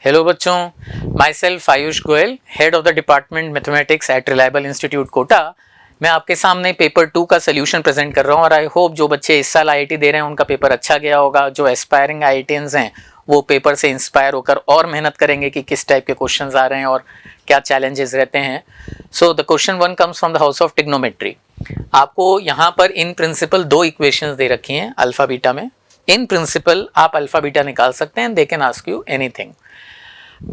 Hello बच्चों, myself Ayush Goyal, head of the department mathematics at Reliable Institute Kota. मैं आपके सामने पेपर 2 का सोल्यूशन प्रेजेंट कर रहा हूँ और आई होप जो बच्चे इस साल आईआईटी दे रहे हैं उनका पेपर अच्छा गया होगा। जो एस्पायरिंग आईआईटियंस हैं वो पेपर से इंस्पायर होकर और मेहनत करेंगे कि किस टाइप के क्वेश्चंस आ रहे हैं और क्या चैलेंजेस रहते हैं। So the question 1 comes from the house of trigonometry. आपको यहाँ पर इन प्रिंसिपल 2 इक्वेशंस दे रखी हैं अल्फा बीटा में। इन प्रिंसिपल आप अल्फा बीटा निकाल सकते हैं, they can ask you anything.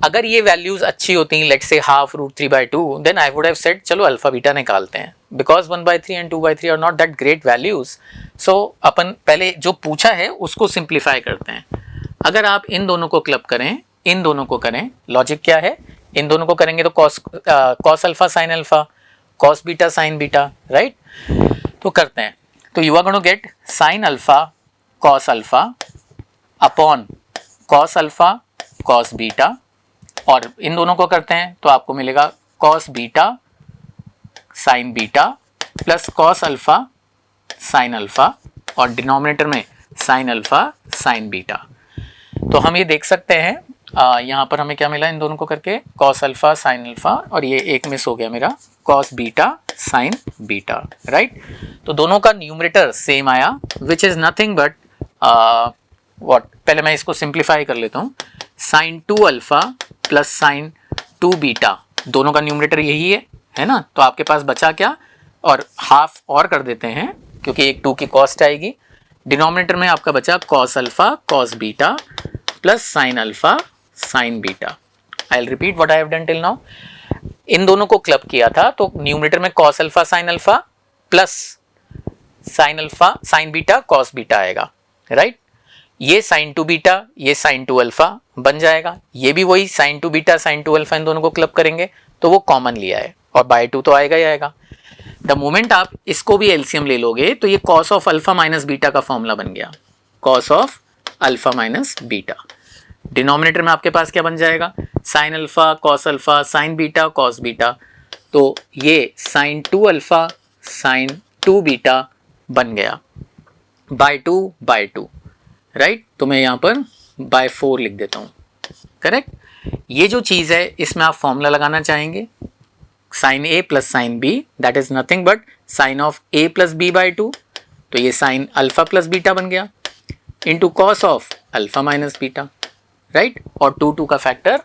अगर ये वैल्यूज अच्छी होती, let's say half root 3/2, then I would have said चलो अल्फा बीटा निकालते हैं, because 1/3 and 2/3 are not that great values. So अपन पहले जो पूछा है उसको सिंप्लीफाई करते हैं। अगर आप इन दोनों को क्लब करें, इन दोनों को करें, लॉजिक क्या है, इन दोनों को करेंगे तो cos alpha sine alpha, cos beta sine beta, right. तो करते हैं, तो you are going to get sine alpha cos alpha upon cos alpha cos beta, और इन दोनों को करते हैं तो आपको मिलेगा cos beta sine beta plus cos alpha sine alpha, और डिनोमिनेटर में साइन अल्फा साइन बीटा। तो हम ये देख सकते हैं यहाँ पर हमें क्या मिला इन दोनों को करके, कॉस अल्फा साइन अल्फा, और ये एक मिस हो गया मेरा, cos beta sine beta, right. तो दोनों का न्यूमरेटर सेम आया, which is nothing but what, पहले मैं इसको सिंप्लीफाई कर लेता हूँ। Sine 2 alpha plus sine 2 beta, दोनों का न्यूमरेटर यही है ना। तो आपके पास बचा क्या, और हाफ और कर देते हैं क्योंकि एक 2 की कॉस्ट आएगी। डिनोमिनेटर में आपका बचा cos alpha cos beta plus sine alpha sine beta. I will repeat what I have done till now. इन दोनों को क्लब किया था तो न्यूमरेटर में cos alpha sine alpha plus sine alpha sine beta cos beta आएगा, right. ये sine 2 beta, ये साइन 2 अल्फा बन जाएगा, ये भी वही साइन 2 बीटा साइन 2 अल्फा, इन दोनों को क्लब करेंगे तो वो कॉमन लिया है और बाय 2 तो आएगा ही आएगा। द मोमेंट आप इसको भी एलसीएम ले लोगे तो ये cos of alpha minus beta का फॉर्मूला बन गया, cos of alpha minus beta. Denominator में आपके पास क्या बन जाएगा, sign alpha cos alpha sine beta cos beta, तो ये साइन 2 अल्फा साइन 2 बीटा बन गया बाय 2, राइट। तो मैं यहाँ पर बाय 4 लिख देता हूँ, करेक्ट। ये जो चीज़ है इसमें आप फॉर्मूला लगाना चाहेंगे, sine A plus sine B, that is nothing but sine of A plus B by 2, तो ये साइन अल्फा प्लस बीटा बन गया, into cos of alpha minus beta, right. और 2 का फैक्टर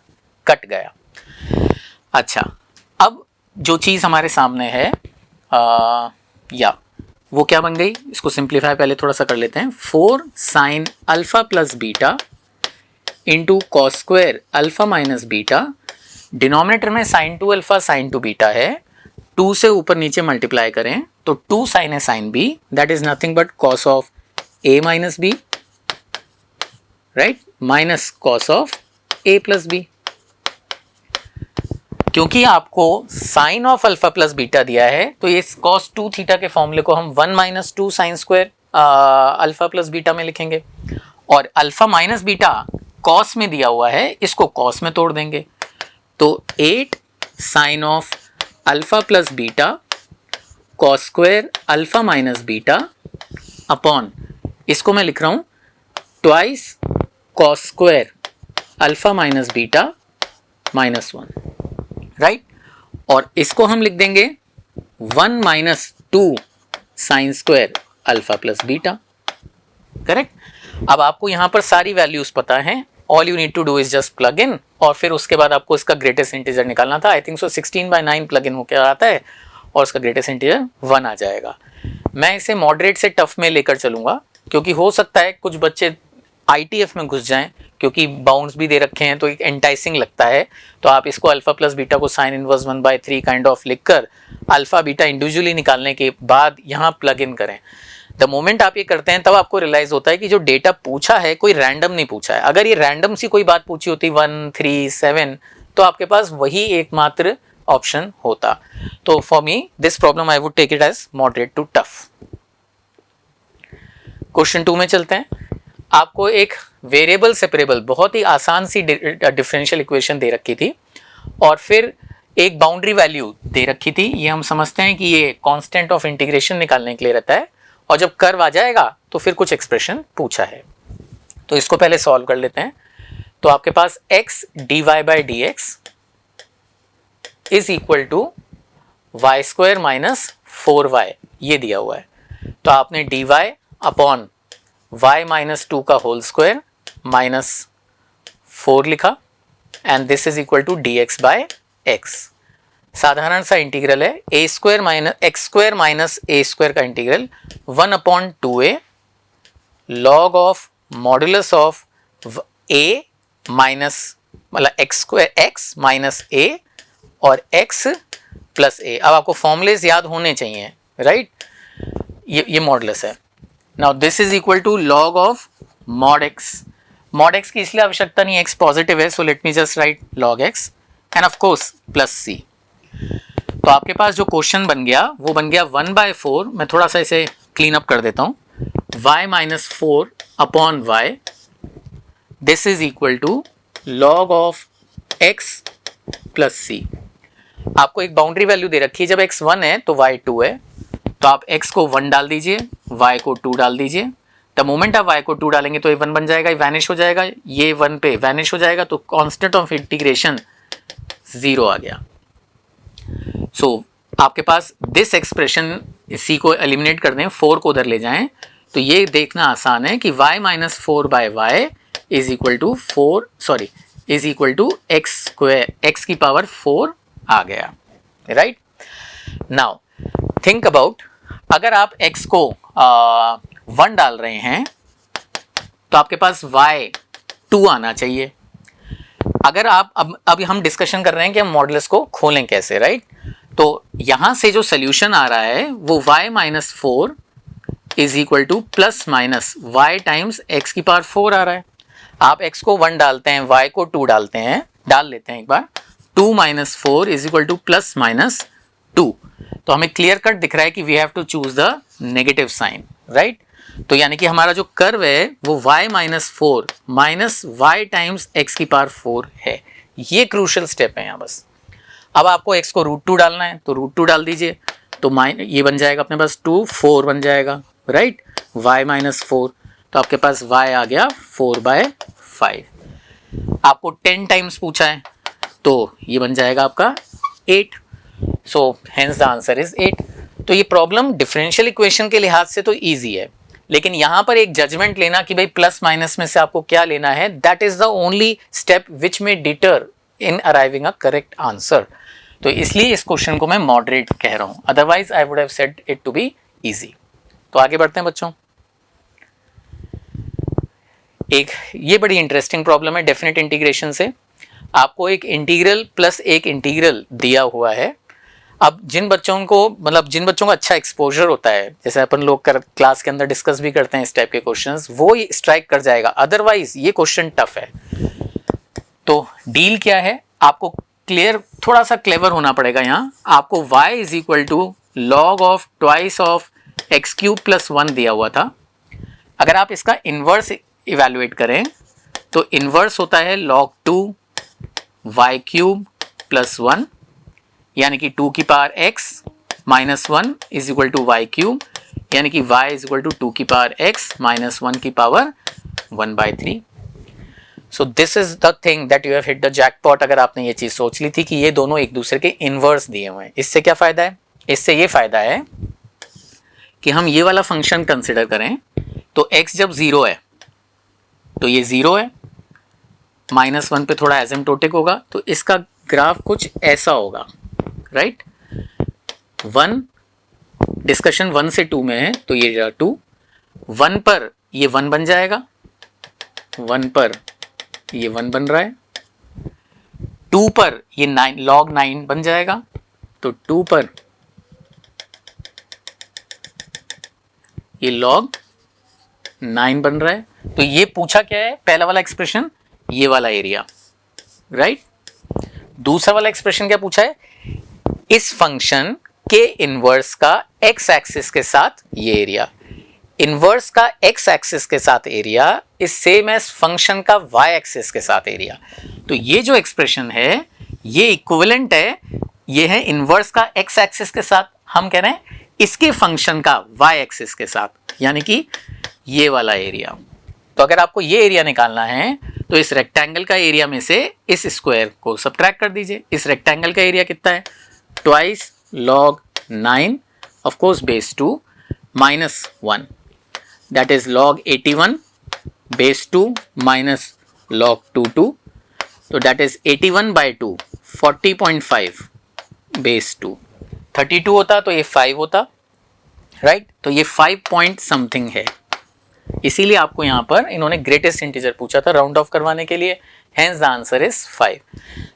कट गया। अच्छा, अब जो चीज़ हमारे सामने है वो क्या बन गई, इसको सिंप्लीफाई पहले थोड़ा सा कर लेते हैं। 4 sine alpha plus beta into cos square alpha minus beta, denominator में साइन 2 अल्फा साइन 2 बीटा है, 2 से ऊपर नीचे मल्टीप्लाई करें तो 2 sine A sine B, that is nothing but cos of A minus B, right, minus cos of A plus B. क्योंकि आपको sine of alpha plus beta दिया है तो ये cos 2 थीटा के फॉर्मूले को हम 1 minus 2 sine square alpha plus beta में लिखेंगे, और अल्फा माइनस बीटा कॉस में दिया हुआ है, इसको कॉस में तोड़ देंगे तो 8 sine of alpha plus beta cos square alpha minus beta upon, इसको मैं लिख रहा हूँ twice cos square alpha minus beta minus 1, right. और इसको हम लिख देंगे 1 minus 2 sine square alpha plus beta, correct. अब आपको यहां पर सारी वैल्यूज पता हैं, all you need to do is just plug in, और फिर उसके बाद आपको इसका ग्रेटेस्ट इंटीजर निकालना था। I think so 16/9 plug in होकर आता है और उसका ग्रेटेस्ट इंटीजर 1 आ जाएगा। मैं इसे मॉडरेट से टफ में लेकर चलूंगा क्योंकि हो सकता है कुछ बच्चे आईटीएफ में घुस जाएं, क्योंकि बाउंड्स भी दे रखे हैं तो एक एंटाइसिंग लगता है। तो आप इसको अल्फा प्लस बीटा को साइन इनवर्स 1/3 काइंड ऑफ लिखकर अल्फा बीटा इंडिविजुअली निकालने के बाद यहाँ प्लग इन करें। द मोमेंट आप ये करते हैं तब आपको रियलाइज होता है कि जो डेटा पूछा है कोई रैंडम नहीं पूछा है। अगर ये रैंडम सी कोई बात पूछी होती 1, 3, 7, तो आपके पास वही एकमात्र ऑप्शन होता। तो for me this problem I would take it as moderate to tough. Question 2 में चलते हैं। आपको एक वेरिएबल सेपरेबल बहुत ही आसान सी डिफरेंशियल इक्वेशन दे रखी थी और फिर एक बाउंड्री वैल्यू दे रखी थी। ये हम समझते हैं कि ये कांस्टेंट ऑफ इंटीग्रेशन निकालने के लिए रहता है, और जब कर्व आ जाएगा तो फिर कुछ एक्सप्रेशन पूछा है। तो इसको पहले सॉल्व कर लेते हैं। तो आपके पास x dy by D X is equal to Y square minus 4y, ये दिया हुआ है। तो आपने dy अपॉन y माइनस 2 का होल स्क्वायर माइनस 4 लिखा and this is equal to dx by x। साधारण सा इंटीग्रल है, a square minus x square minus a square का integral 1 upon 2a log of modulus of a minus मतलब x square x minus a और x plus a। अब आपको formulas याद होने चाहिए, राइट? ये मॉडुलस है। Now this is equal to log of mod x। Mod x की इसलिए आवश्यकता नहीं, x पॉजिटिव है, so let me just write log x and of course plus c। तो आपके पास जो क्वेश्चन बन गया वो बन गया 1/4। मैं थोड़ा सा इसे क्लीन अप कर देता हूँ। y minus 4 upon y, this is equal to log of x plus c। आपको एक बाउंड्री वैल्यू दे रखी है, जब x 1 है तो y 2 है, तो आप x को 1 डाल दीजिए, y को 2 डाल दीजिए। द मोमेंट आप y को 2 डालेंगे तो ये 1 बन जाएगा, ये वैनिश हो जाएगा, ये 1 पे वैनिश हो जाएगा, तो कांस्टेंट ऑफ इंटीग्रेशन 0 आ गया। सो आपके पास दिस एक्सप्रेशन, इसी को एलिमिनेट कर दें, 4 को उधर ले जाएं, तो ये देखना आसान है कि y minus 4 by Y is equal to 4 sorry is equal to X square, X की पावर 4 आ गया, राइट? नाउ थिंक अबाउट, अगर आप x को 1 डाल रहे हैं तो आपके पास y 2 आना चाहिए। अगर आप अब हम डिस्कशन कर रहे हैं कि हम मॉडुलस को खोलें कैसे, राइट? तो यहां से जो सोल्यूशन आ रहा है वो y minus 4 is equal to plus minus y times x की पावर 4 आ रहा है। आप x को 1 डालते हैं, y को 2 डालते हैं, डाल लेते हैं एक बार, 2 minus 4 is equal to plus minus 2। तो हमें क्लियर कट दिख रहा है कि we have to choose the negative sign, right? तो यानी कि हमारा जो कर्व है वो y minus 4 minus Y times x की पावर 4 है। ये क्रूशियल स्टेप है यहाँ बस। अब आपको x को √2 डालना है तो √2 डाल दीजिए, तो ये बन जाएगा अपने पास 2 4 बन जाएगा, राइट? y माइनस 4, तो आपके पास y आ गया 4/5। आपको 10 टाइम्स पूछा है तो ये बन जाएगा आपका 8। So hence the answer is 8। तो ये प्रॉब्लम डिफरेंशियल इक्वेशन के लिहाज से तो ईजी है, लेकिन यहाँ पर एक जजमेंट लेना कि भाई प्लस माइनस में से आपको क्या लेना है, that is the only step which में deter in arriving a correct answer. तो इसलिए इस क्वेश्चन को मैं मॉडरेट कह रहा हूं, otherwise I would have said it to be easy. तो आगे बढ़ते हैं बच्चों। एक ये बड़ी इंटरेस्टिंग प्रॉब्लम है डेफिनेट इंटीग्रेशन से। आपको एक इंटीग्रल प्लस एक इंटीग्रल दिया हुआ है। अब जिन बच्चों का अच्छा एक्सपोजर होता है, जैसे अपन लोग क्लास के अंदर डिस्कस भी करते हैं इस टाइप के क्वेश्चंस, वो स्ट्राइक कर जाएगा, अदरवाइज ये क्वेश्चन टफ है। तो डील क्या है, आपको क्लियर थोड़ा सा क्लेवर होना पड़ेगा यहाँ। आपको y is equal to log of twice of X cube plus 1 दिया हुआ था। अगर आप इसका इन्वर्स इवेल्युएट करें तो इन्वर्स होता है log 2 y क्यूब प्लस 1, यानी कि 2 की power x minus 1 is equal to Y cube, यानी कि y इज इक्वल टू 2 की पावर x माइनस 1 की power 1/3। So this is the thing that you have hit the jackpot. अगर आपने ये चीज सोच ली थी कि ये दोनों एक दूसरे के इनवर्स दिए हुए हैं, इससे क्या फायदा है? इससे ये फायदा है कि हम ये वाला फंक्शन कंसिडर करें तो x जब 0 है तो ये 0 है, -1 पे थोड़ा एसिम्प्टोटिक होगा, तो इसका ग्राफ कुछ ऐसा होगा, राइट? 1 डिस्कशन 1 से 2 में है तो ये 2, 1 पर ये 1 बन जाएगा, 1 पर ये 1 बन रहा है, 2 पर ये 9 log 9 बन जाएगा, तो 2 पर ये log 9 बन रहा है। तो ये पूछा क्या है? पहला वाला एक्सप्रेशन, ये वाला एरिया, राइट? दूसरा वाला एक्सप्रेशन क्या पूछा है? इस फंक्शन के इनवर्स का x एक्सिस के साथ ये एरिया, इनवर्स का x एक्सिस के साथ area is same as function का y एक्सिस के साथ एरिया। तो ये जो एक्सप्रेशन है ये इक्विवेलेंट है, ये है इनवर्स का x एक्सिस के साथ, हम कह रहे हैं इसके फंक्शन का y एक्सिस के साथ, यानी कि ये वाला एरिया। तो अगर आपको ये एरिया निकालना है तो तो इस रेक्टेंगल का एरिया में से इस स्क्वायर को सब्ट्रैक्ट कर दीजिए। इस रेक्टेंगल का एरिया कितना है, twice log 9 of course base 2 minus 1 that is log 81 base 2 minus log 22, तो दैट इज 81 बाई 2 40.5 बेस 2, 32 होता तो ये 5 होता, राइट। तो ये 5 पॉइंट समथिंग है, इसीलिए आपको यहाँ पर इन्होंने ग्रेटेस्ट इंटीजर पूछा था राउंड ऑफ करवाने के लिए, hence the answer is 5।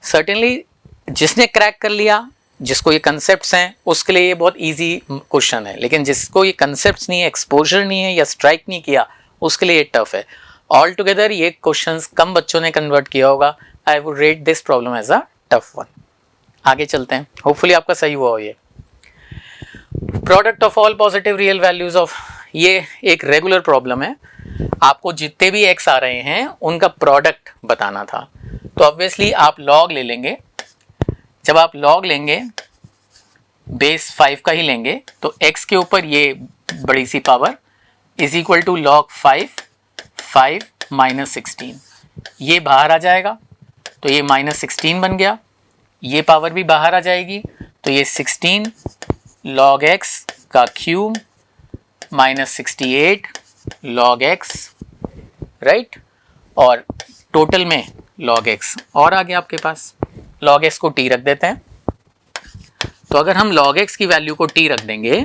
Certainly जिसने क्रैक कर लिया, जिसको ये कंसेप्ट्स हैं, उसके लिए ये बहुत इजी क्वेश्चन है, लेकिन जिसको ये कंसेप्ट्स नहीं है, एक्सपोजर नहीं है या स्ट्राइक नहीं किया, उसके लिए ये टफ है। ऑल टुगेदर ये क्वेश्चंस कम बच्चों ने कन्वर्ट किया होगा। I would rate this problem as a tough one. आगे चलते हैं, होपफुली आपका सही हुआ हो ये। Product of all positive real values of, ये एक रेगुलर प्रॉब्लम है, आपको जितने भी एक्स आ रहे हैं उनका प्रोडक्ट बताना था। तो ऑब्वियसली आप लॉग ले लेंगे, जब आप लॉग लेंगे बेस 5 का ही लेंगे, तो x के ऊपर ये बड़ी सी power is equal to log 5 minus 16, ये बाहर आ जाएगा तो ये माइनस 16 बन गया, ये पावर भी बाहर आ जाएगी तो ये 16 log x का cube minus 68 log x, right, और टोटल में log x और आ गया आपके पास। log x को t रख देते हैं, तो अगर हम log x की वैल्यू को t रख देंगे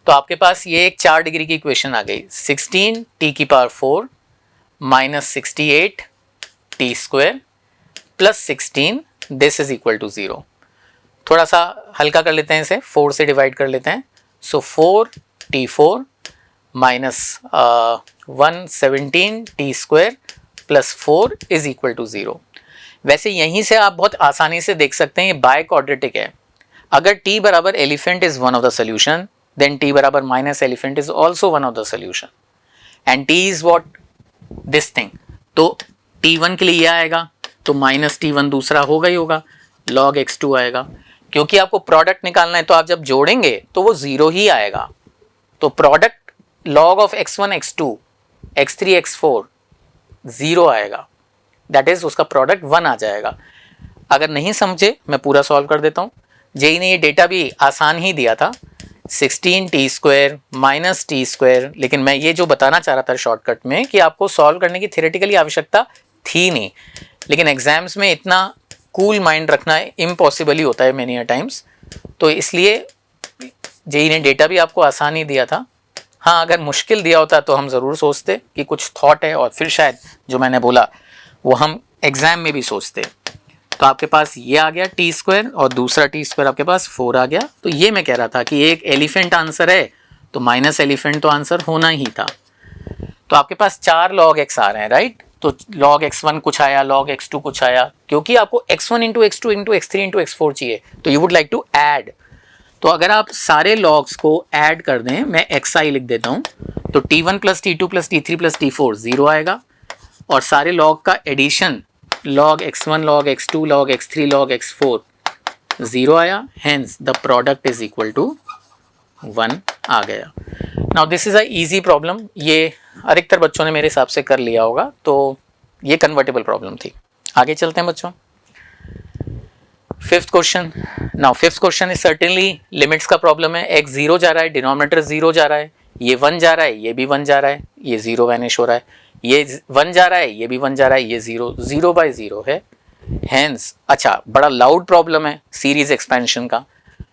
तो आपके पास ये एक 4 डिग्री की इक्वेशन आ गई, 16 t की power 4 minus 68 t square plus 16 this is equal to 0। थोड़ा सा हल्का कर लेते हैं इसे, 4 से डिवाइड कर लेते हैं, so 4 t4 minus 117 t square plus 4 is equal to 0। वैसे यहीं से आप बहुत आसानी से देख सकते हैं ये बाय क्वाड्रेटिक है। अगर t बराबर elephant is one of the solution, then t बराबर minus elephant is also one of the solution, and t is what this thing. तो t1 के लिए ये आएगा तो माइनस t1 दूसरा होगा ही होगा, log x2 आएगा। क्योंकि आपको प्रोडक्ट निकालना है तो आप जब जोड़ेंगे तो वो 0 ही आएगा, तो product log of x1 x2 x3 x4 0 आएगा, दैट इज उसका प्रोडक्ट 1 आ जाएगा। अगर नहीं समझे मैं पूरा सॉल्व कर देता हूँ। जेई ने ये डेटा भी आसान ही दिया था, 16 T square minus T square, लेकिन मैं ये जो बताना चाह रहा था शॉर्टकट में कि आपको सॉल्व करने की थियोरेटिकली आवश्यकता थी नहीं, लेकिन एग्जाम्स में इतना कूल माइंड रखना इम्पॉसिबल ही होता है मेनी अ टाइम्स, तो इसलिए जेई ने डेटा भी आपको आसान ही दिया था। हाँ, अगर मुश्किल दिया होता तो हम ज़रूर सोचते कि कुछ थॉट है और फिर शायद जो मैंने बोला वो हम एग्जाम में भी सोचते। तो आपके पास ये आ गया टी स्क्वायर और दूसरा टी स्क्वायर आपके पास 4 आ गया। तो ये मैं कह रहा था कि एक एलिफेंट आंसर है तो माइनस एलिफेंट तो आंसर होना ही था। तो आपके पास 4 log x आ रहे हैं, राइट। तो log x1 कुछ आया, log x2 कुछ आया, क्योंकि आपको x1 into x2 into x3 into x4 चाहिए, तो you would like to add. तो अगर आप सारे लॉग्स को ऐड कर दें, मैं xi लिख देता हूँ, तो t1 plus t2 plus t3 plus t4 0 आएगा, और सारे लॉग का addition log x1 log x2 log x3 log x4 0 आया, hence the product is equal to 1 आ गया। Now this is a easy problem, ये अधिकतर बच्चों ने मेरे हिसाब से कर लिया होगा, तो ये कन्वर्टेबल प्रॉब्लम थी। आगे चलते हैं बच्चों, fifth question. Now fifth question is certainly limits का प्रॉब्लम है। x 0 जा रहा है, डिनोमिनेटर 0 जा रहा है, ये 1 जा रहा है, ये भी 1 जा रहा है, ये 0 वैनिश हो रहा है, ये 1 जा रहा है, ये भी 1 जा रहा है, ये 0 बाय 0 है, हेंस। अच्छा, बड़ा लाउड प्रॉब्लम है सीरीज एक्सपेंशन का,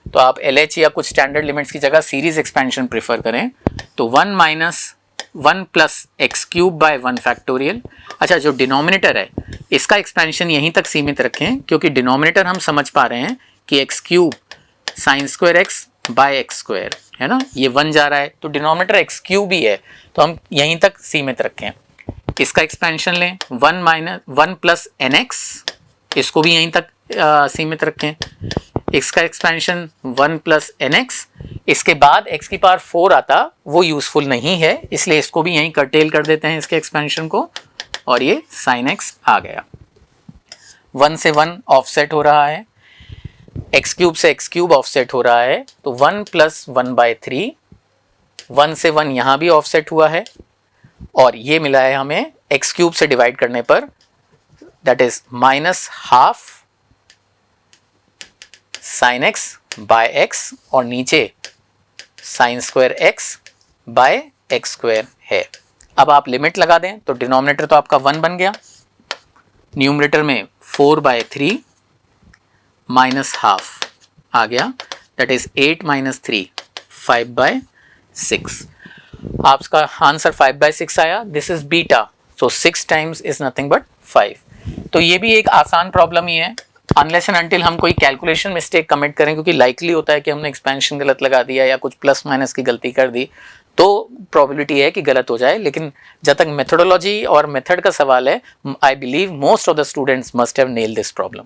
तो आप LH या कुछ स्टैंडर्ड लिमिट्स की जगह सीरीज एक्सपेंशन प्रेफर करें। तो 1 minus 1 plus x cube by 1 factorial. अच्छा, जो डिनोमिनेटर है इसका एक्सपेंशन यहीं तक सीमित रखें, क्योंकि डिनोमिनेटर हम समझ पा रहे हैं कि X cube sine square X by X square है ना, ये 1 जा रहा है तो डिनोमिनेटर एक्स क्यूब ही है, तो हम यहीं तक सीमित रखें। इसका एक्सपेंशन लें 1 माइनस 1 प्लस एन एक्स, इसको भी यहीं तक सीमित रखें। इसका एक्सपेंशन 1 प्लस एन एक्स, इसके बाद x की पावर 4 आता, वो यूजफुल नहीं है, इसलिए इसको भी यहीं कर्टेल कर देते हैं इसके एक्सपेंशन को, और ये साइन x आ गया। 1 से 1 ऑफसेट हो रहा है, एक्स क्यूब से एक्स क्यूब ऑफसेट हो रहा है, तो 1 प्लस 1 बाय 3, 1 से 1 यहाँ भी ऑफसेट हुआ है, और ये मिला है हमें एक्स क्यूब से डिवाइड करने पर that is -½ sin x by x और नीचे sin² x बाय x² है। अब आप लिमिट लगा दें तो डिनोमिनेटर तो आपका 1 बन गया, न्यूमरेटर में 4/3 -½ आ गया, दैट इज 8 - 3 5/6। आपका आंसर 5/6 आया। This is beta, so 6 times is nothing but 5। तो ये भी एक आसान प्रॉब्लम ही है, अनलेस एंड अनटिल हम कोई कैलकुलेशन मिस्टेक कमिट करें, क्योंकि लाइकली होता है कि हमने एक्सपेंशन गलत लगा दिया या कुछ प्लस माइनस की गलती कर दी, तो प्रोबेबिलिटी है कि गलत हो जाए। लेकिन जब तक मेथोडोलॉजी और मेथड का सवाल है, I believe most of the students must have nailed this problem.